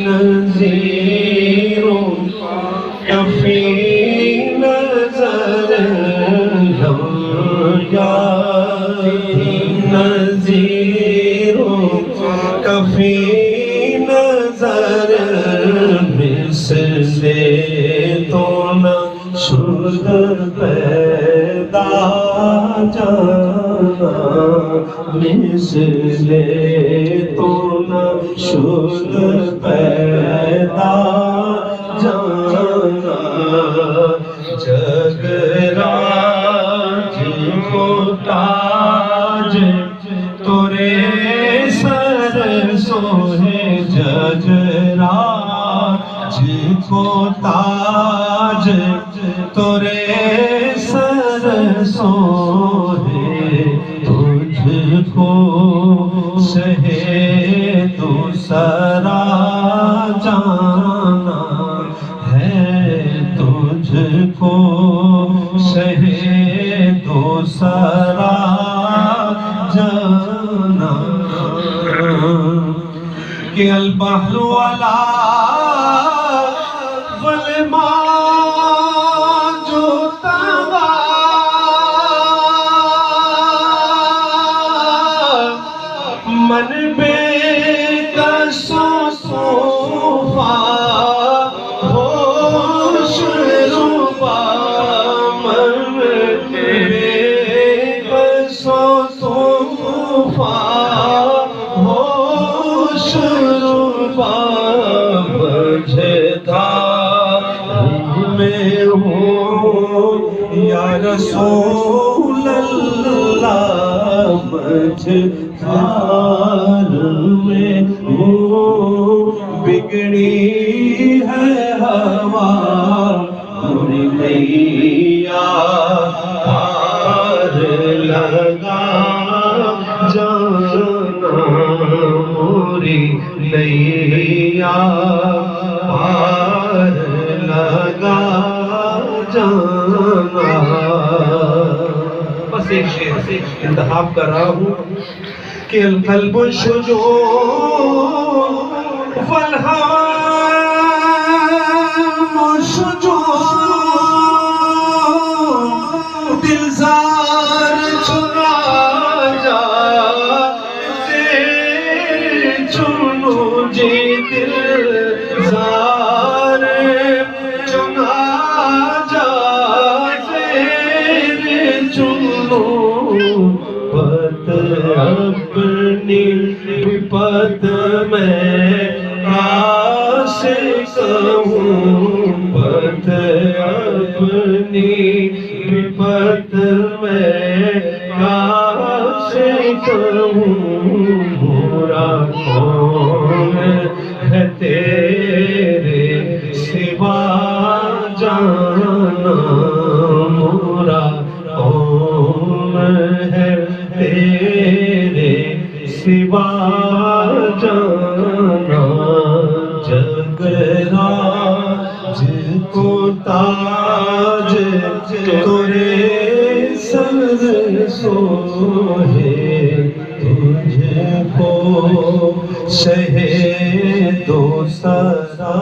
نذیر کفی نظر نذیر کفی نظر مثل تو نہ شد پیدا جانا مثل تو نہ شد پیدا جانا جگراج کو تاج تورے سر سوہے جگراج کو تاج تورے سر سوہے تجھ کو سہے دوسرا جانا ہے تجھ کو سہے دوسرا جانا کہ البحر والا والماء جو تبا من بے کسو صوفا ہوش روبا من بے کسو صوفا ہوش روبا بجھدار میں ہوں یا رسول اللہ مجھدار میں ہوں بگڑی ہے ہوا موری نیا پار لگا جانا موری نیا پار لگا جانا بس ایک شعر سے انتخاب کر رہا ہوں کہ القلب شجوع والہوام شجوع دلزار چھڑا جا زیر چنو جی دلزار چنا جا زیر چنو پت اپنی پت میں عاشق ہوں پت اپنی پت میں عاشق ہوں برا کون ہے تیرے سوا جانا برا کون ہے تیرے سوا جانا جگراج کو تاج تورے سر سوہے تجھ کو شہے دوسرا